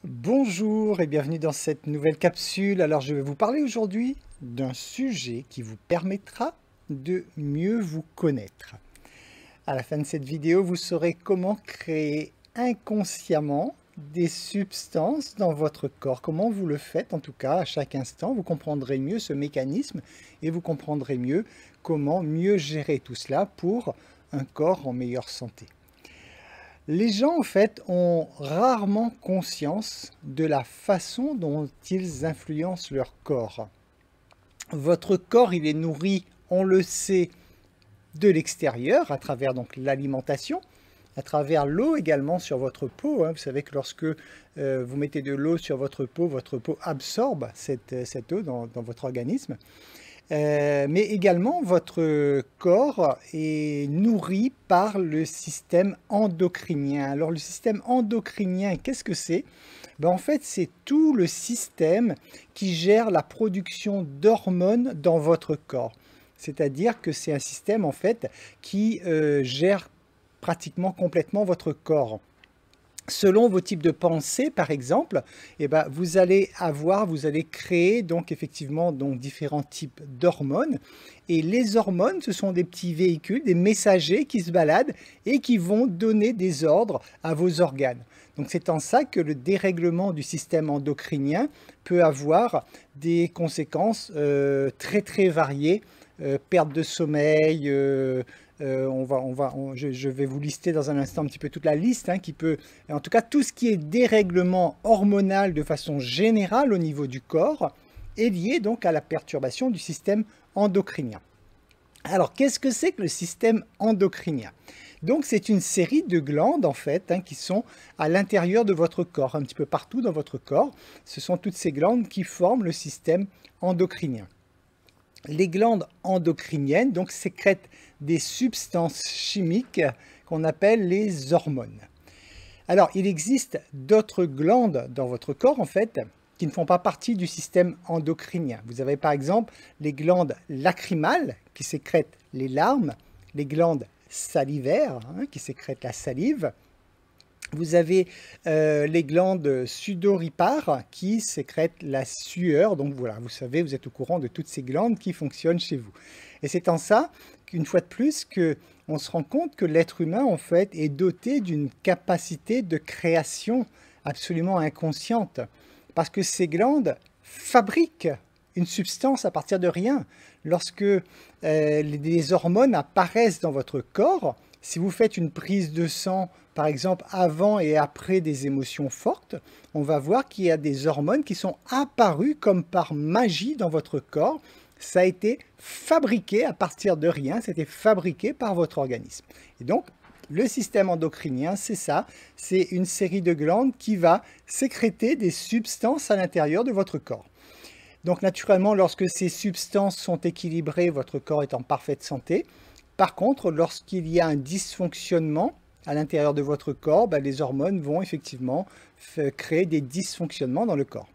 Bonjour et bienvenue dans cette nouvelle capsule. Alors je vais vous parler aujourd'hui d'un sujet qui vous permettra de mieux vous connaître. À la fin de cette vidéo, vous saurez comment créer inconsciemment des substances dans votre corps. Comment vous le faites en tout cas à chaque instant. Vous comprendrez mieux ce mécanisme et vous comprendrez mieux comment mieux gérer tout cela pour un corps en meilleure santé. Les gens, en fait, ont rarement conscience de la façon dont ils influencent leur corps. Votre corps, il est nourri, on le sait, de l'extérieur, à travers donc l'alimentation, à travers l'eau également sur votre peau. Vous savez que lorsque vous mettez de l'eau sur votre peau absorbe cette eau dans votre organisme. Mais également, votre corps est nourri par le système endocrinien. Alors, le système endocrinien, qu'est-ce que c'est? En fait, c'est tout le système qui gère la production d'hormones dans votre corps. C'est-à-dire que c'est un système, en fait, qui gère pratiquement complètement votre corps. Selon vos types de pensée, par exemple, vous allez créer donc effectivement différents types d'hormones. Et les hormones, ce sont des petits véhicules, des messagers qui se baladent et qui vont donner des ordres à vos organes. Donc c'est en ça que le dérèglement du système endocrinien peut avoir des conséquences très très variées. Perte de sommeil, je vais vous lister dans un instant un petit peu toute la liste qui peut, en tout cas tout ce qui est dérèglement hormonal de façon générale au niveau du corps est lié donc à la perturbation du système endocrinien. Alors qu'est-ce que c'est que le système endocrinien? Donc c'est une série de glandes en fait qui sont à l'intérieur de votre corps, un petit peu partout dans votre corps. Ce sont toutes ces glandes qui forment le système endocrinien. Les glandes endocriniennes donc sécrètent des substances chimiques qu'on appelle les hormones. Alors, il existe d'autres glandes dans votre corps, en fait, qui ne font pas partie du système endocrinien. Vous avez par exemple les glandes lacrymales qui sécrètent les larmes, les glandes salivaires qui sécrètent la salive. Vous avez les glandes sudoripares qui sécrètent la sueur. Donc voilà, vous savez, vous êtes au courant de toutes ces glandes qui fonctionnent chez vous. Et c'est en ça qu'une fois de plus, on se rend compte que l'être humain, en fait, est doté d'une capacité de création absolument inconsciente. Parce que ces glandes fabriquent une substance à partir de rien. Lorsque les hormones apparaissent dans votre corps, si vous faites une prise de sang, par exemple, avant et après des émotions fortes, on va voir qu'il y a des hormones qui sont apparues comme par magie dans votre corps. Ça a été fabriqué à partir de rien, c'était fabriqué par votre organisme. Et donc, le système endocrinien, c'est ça, c'est une série de glandes qui va sécréter des substances à l'intérieur de votre corps. Donc, naturellement, lorsque ces substances sont équilibrées, votre corps est en parfaite santé. Par contre, lorsqu'il y a un dysfonctionnement à l'intérieur de votre corps, les hormones vont effectivement créer des dysfonctionnements dans le corps.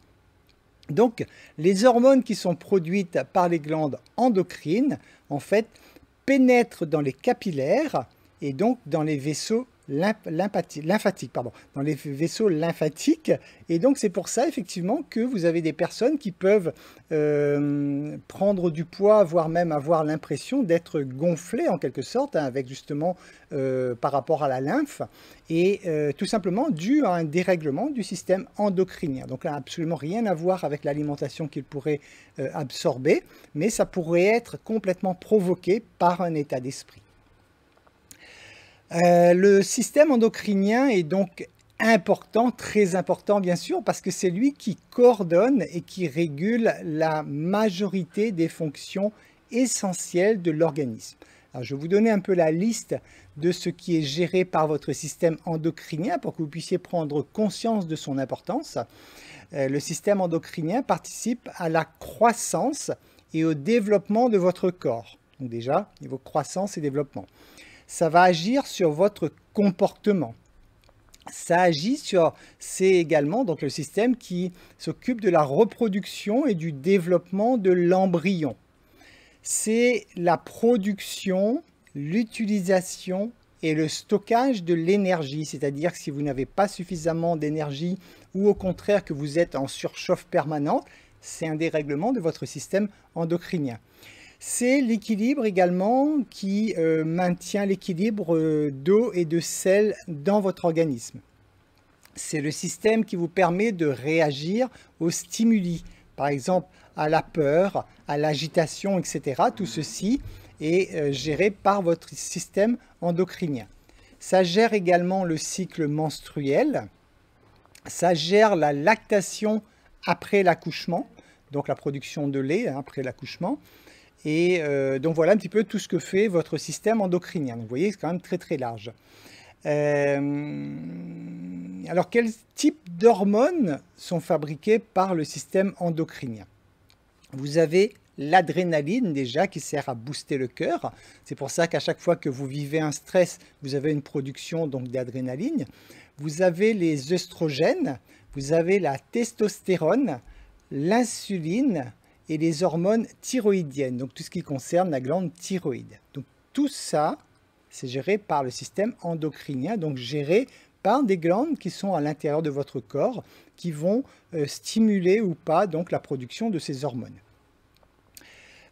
Donc, les hormones qui sont produites par les glandes endocrines, en fait, pénètrent dans les capillaires et donc dans les vaisseaux lymphatiques, dans les vaisseaux lymphatiques. Et donc, c'est pour ça, effectivement, que vous avez des personnes qui peuvent prendre du poids, voire même avoir l'impression d'être gonflées, en quelque sorte, avec justement, par rapport à la lymphe, et tout simplement dû à un dérèglement du système endocrinien. Donc, là, absolument rien à voir avec l'alimentation qu'ils pourraient absorber, mais ça pourrait être complètement provoqué par un état d'esprit. Le système endocrinien est donc important, très important bien sûr, parce que c'est lui qui coordonne et qui régule la majorité des fonctions essentielles de l'organisme. Alors, je vais vous donner un peu la liste de ce qui est géré par votre système endocrinien pour que vous puissiez prendre conscience de son importance. Le système endocrinien participe à la croissance et au développement de votre corps. Donc déjà, niveau croissance et développement. Ça va agir sur votre comportement. C'est également donc le système qui s'occupe de la reproduction et du développement de l'embryon. C'est la production, l'utilisation et le stockage de l'énergie, c'est-à-dire que si vous n'avez pas suffisamment d'énergie ou au contraire que vous êtes en surchauffe permanente, c'est un dérèglement de votre système endocrinien. C'est l'équilibre également qui maintient l'équilibre d'eau et de sel dans votre organisme. C'est le système qui vous permet de réagir aux stimuli, par exemple à la peur, à l'agitation, etc. Tout ceci est géré par votre système endocrinien. Ça gère également le cycle menstruel, ça gère la lactation après l'accouchement, donc la production de lait après l'accouchement. Et donc voilà un petit peu tout ce que fait votre système endocrinien. Donc, vous voyez, c'est quand même très très large. Alors, quel type d'hormones sont fabriquées par le système endocrinien? Vous avez l'adrénaline déjà qui sert à booster le cœur. C'est pour ça qu'à chaque fois que vous vivez un stress, vous avez une production donc d'adrénaline. Vous avez les œstrogènes, vous avez la testostérone, l'insuline et les hormones thyroïdiennes, donc tout ce qui concerne la glande thyroïde. Donc tout ça, c'est géré par le système endocrinien, donc géré par des glandes qui sont à l'intérieur de votre corps, qui vont stimuler ou pas donc la production de ces hormones.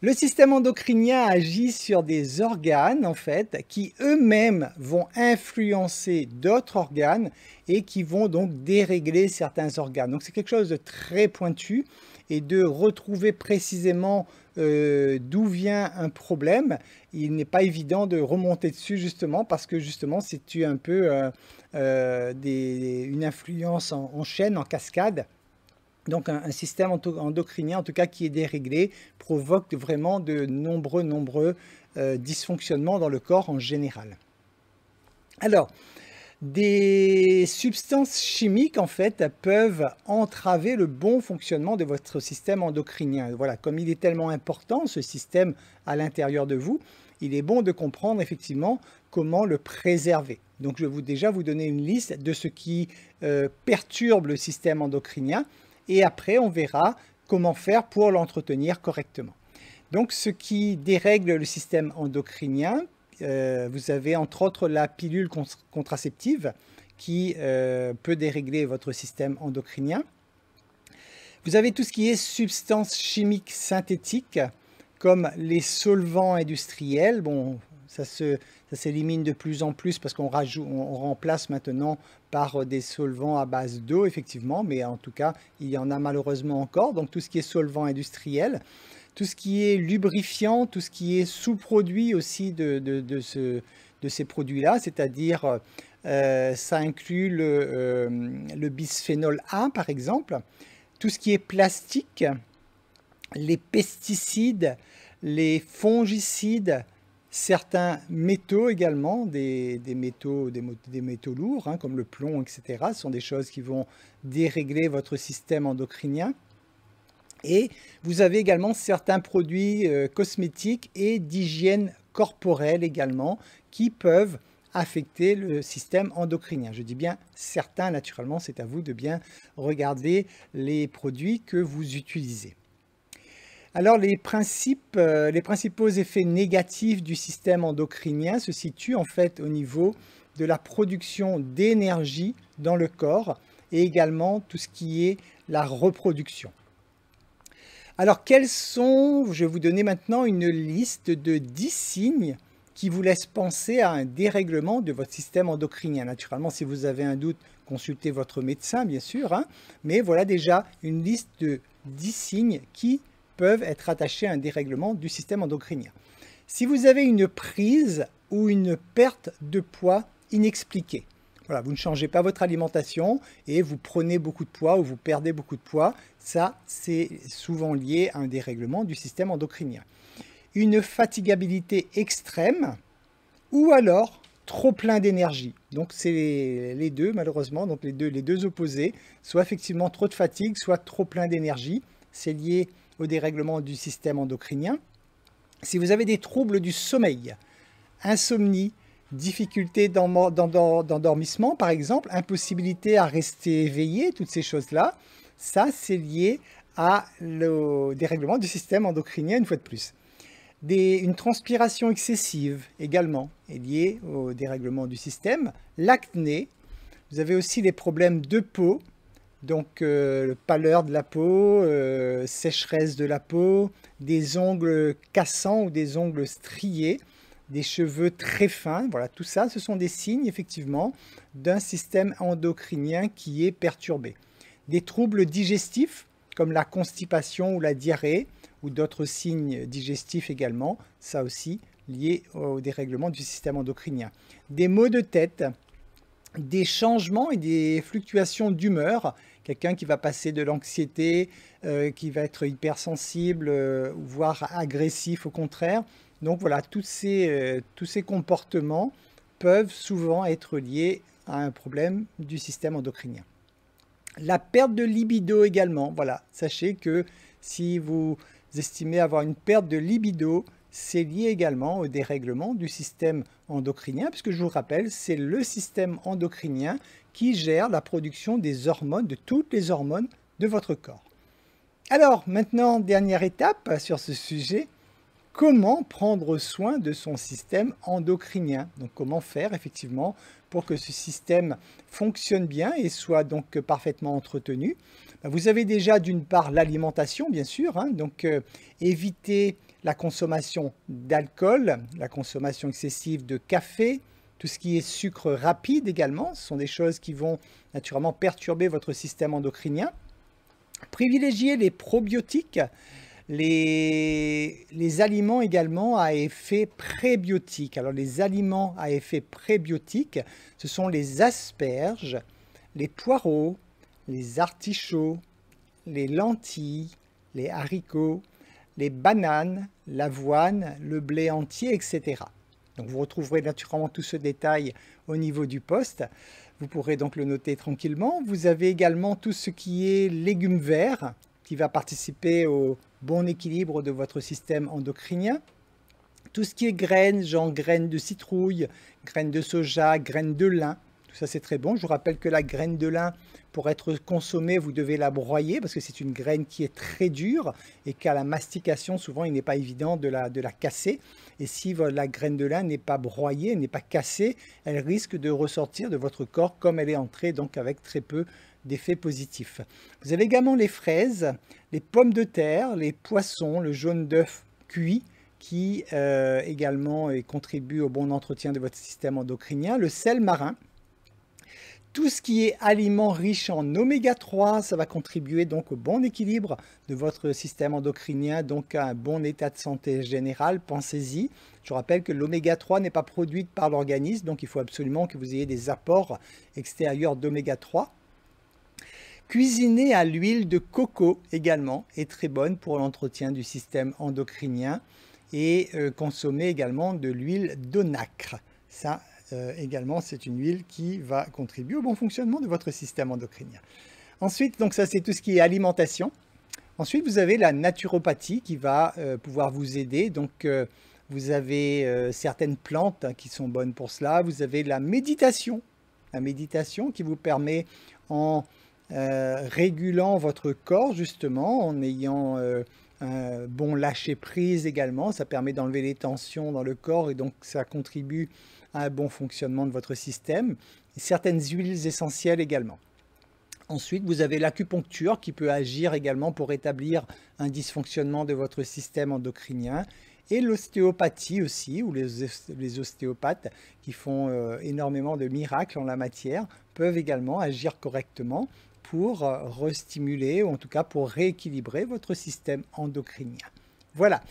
Le système endocrinien agit sur des organes en fait qui eux-mêmes vont influencer d'autres organes et qui vont donc dérégler certains organes. Donc c'est quelque chose de très pointu et de retrouver précisément d'où vient un problème, il n'est pas évident de remonter dessus justement parce que justement c'est un peu une influence en chaîne, en cascade. Donc un système endocrinien en tout cas qui est déréglé provoque vraiment de nombreux dysfonctionnements dans le corps en général. Alors, des substances chimiques en fait peuvent entraver le bon fonctionnement de votre système endocrinien. Voilà, comme il est tellement important ce système à l'intérieur de vous, il est bon de comprendre effectivement comment le préserver. Donc je vais déjà vous donner une liste de ce qui perturbe le système endocrinien et après on verra comment faire pour l'entretenir correctement. Donc ce qui dérègle le système endocrinien, vous avez entre autres la pilule contraceptive qui peut dérégler votre système endocrinien. Vous avez tout ce qui est substances chimiques synthétiques comme les solvants industriels. Bon, ça s'élimine de plus en plus parce qu'on remplace maintenant par des solvants à base d'eau, effectivement, mais en tout cas, il y en a malheureusement encore. Donc tout ce qui est solvant industriel, tout ce qui est lubrifiant, tout ce qui est sous-produit aussi de ces produits-là, c'est-à-dire ça inclut le bisphénol A par exemple, tout ce qui est plastique, les pesticides, les fongicides, certains métaux également, des métaux lourds hein, comme le plomb, etc. Ce sont des choses qui vont dérégler votre système endocrinien. Et vous avez également certains produits cosmétiques et d'hygiène corporelle également qui peuvent affecter le système endocrinien. Je dis bien certains, naturellement, c'est à vous de bien regarder les produits que vous utilisez. Alors les principaux effets négatifs du système endocrinien se situent en fait au niveau de la production d'énergie dans le corps et également tout ce qui est la reproduction. Alors quels sont, je vais vous donner maintenant une liste de 10 signes qui vous laissent penser à un dérèglement de votre système endocrinien. Naturellement, si vous avez un doute, consultez votre médecin, bien sûr, hein, mais voilà déjà une liste de 10 signes qui peuvent être attachés à un dérèglement du système endocrinien. Si vous avez une prise ou une perte de poids inexpliquée, voilà, vous ne changez pas votre alimentation et vous prenez beaucoup de poids ou vous perdez beaucoup de poids, ça c'est souvent lié à un dérèglement du système endocrinien. Une fatigabilité extrême ou alors trop plein d'énergie. Donc c'est les deux malheureusement, donc les deux opposés, soit effectivement trop de fatigue, soit trop plein d'énergie. C'est lié au dérèglement du système endocrinien. Si vous avez des troubles du sommeil, insomnie, difficulté d'endormissement par exemple, impossibilité à rester éveillé, toutes ces choses-là, ça c'est lié au dérèglement du système endocrinien une fois de plus. Une transpiration excessive également est liée au dérèglement du système. L'acné, vous avez aussi les problèmes de peau, donc pâleur de la peau, sécheresse de la peau, des ongles cassants ou des ongles striés, des cheveux très fins. Voilà, tout ça, ce sont des signes effectivement d'un système endocrinien qui est perturbé. Des troubles digestifs comme la constipation ou la diarrhée, ou d'autres signes digestifs également, ça aussi lié au dérèglement du système endocrinien. Des maux de tête, des changements et des fluctuations d'humeur, quelqu'un qui va passer de l'anxiété, qui va être hypersensible, voire agressif au contraire. Donc voilà, tous ces comportements peuvent souvent être liés à un problème du système endocrinien. La perte de libido également, voilà, sachez que si vous estimez avoir une perte de libido, c'est lié également au dérèglement du système endocrinien, puisque je vous rappelle, c'est le système endocrinien qui gère la production des hormones, de toutes les hormones de votre corps. Alors maintenant, dernière étape sur ce sujet, comment prendre soin de son système endocrinien? Donc comment faire effectivement pour que ce système fonctionne bien et soit donc parfaitement entretenu? Vous avez déjà d'une part l'alimentation bien sûr, hein, donc éviter la consommation d'alcool, la consommation excessive de café, tout ce qui est sucre rapide également, ce sont des choses qui vont naturellement perturber votre système endocrinien. Privilégier les probiotiques, les aliments également à effet prébiotique. Alors les aliments à effet prébiotique, ce sont les asperges, les poireaux, les artichauts, les lentilles, les haricots, les bananes, l'avoine, le blé entier, etc. Donc vous retrouverez naturellement tout ce détail au niveau du post. Vous pourrez donc le noter tranquillement. Vous avez également tout ce qui est légumes verts qui va participer au bon équilibre de votre système endocrinien. Tout ce qui est graines, genre graines de citrouille, graines de soja, graines de lin, tout ça c'est très bon. Je vous rappelle que la graine de lin, pour être consommée, vous devez la broyer parce que c'est une graine qui est très dure et qu'à la mastication, souvent il n'est pas évident de la casser. Et si la graine de lin n'est pas broyée, n'est pas cassée, elle risque de ressortir de votre corps comme elle est entrée, donc avec très peu d'effets positifs. Vous avez également les fraises, les pommes de terre, les poissons, le jaune d'œuf cuit, qui également contribue au bon entretien de votre système endocrinien, le sel marin. Tout ce qui est aliments riches en oméga 3, ça va contribuer donc au bon équilibre de votre système endocrinien, donc à un bon état de santé général, pensez-y. Je rappelle que l'oméga 3 n'est pas produite par l'organisme, donc il faut absolument que vous ayez des apports extérieurs d'oméga 3. Cuisiner à l'huile de coco également est très bonne pour l'entretien du système endocrinien et consommer également de l'huile d'onacre. Ça également, c'est une huile qui va contribuer au bon fonctionnement de votre système endocrinien. Ensuite, donc ça c'est tout ce qui est alimentation. Ensuite, vous avez la naturopathie qui va pouvoir vous aider. Donc, vous avez certaines plantes qui sont bonnes pour cela. Vous avez la méditation qui vous permet en régulant votre corps justement, en ayant un bon lâcher-prise également. Ça permet d'enlever les tensions dans le corps et donc ça contribue à un bon fonctionnement de votre système. Et certaines huiles essentielles également. Ensuite, vous avez l'acupuncture qui peut agir également pour rétablir un dysfonctionnement de votre système endocrinien. Et l'ostéopathie aussi, ou les ostéopathes qui font énormément de miracles en la matière, peuvent également agir correctement pour restimuler, ou en tout cas pour rééquilibrer votre système endocrinien. Voilà,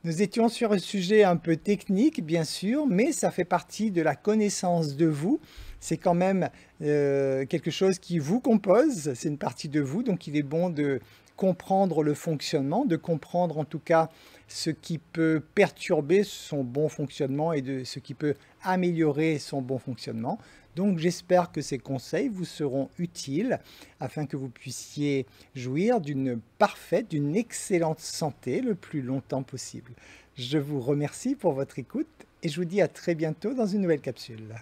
nous étions sur un sujet un peu technique, bien sûr, mais ça fait partie de la connaissance de vous. C'est quand même quelque chose qui vous compose, c'est une partie de vous, donc il est bon de comprendre le fonctionnement, de comprendre en tout cas ce qui peut perturber son bon fonctionnement et de ce qui peut améliorer son bon fonctionnement. Donc j'espère que ces conseils vous seront utiles afin que vous puissiez jouir d'une parfaite, d'une excellente santé le plus longtemps possible. Je vous remercie pour votre écoute et je vous dis à très bientôt dans une nouvelle capsule.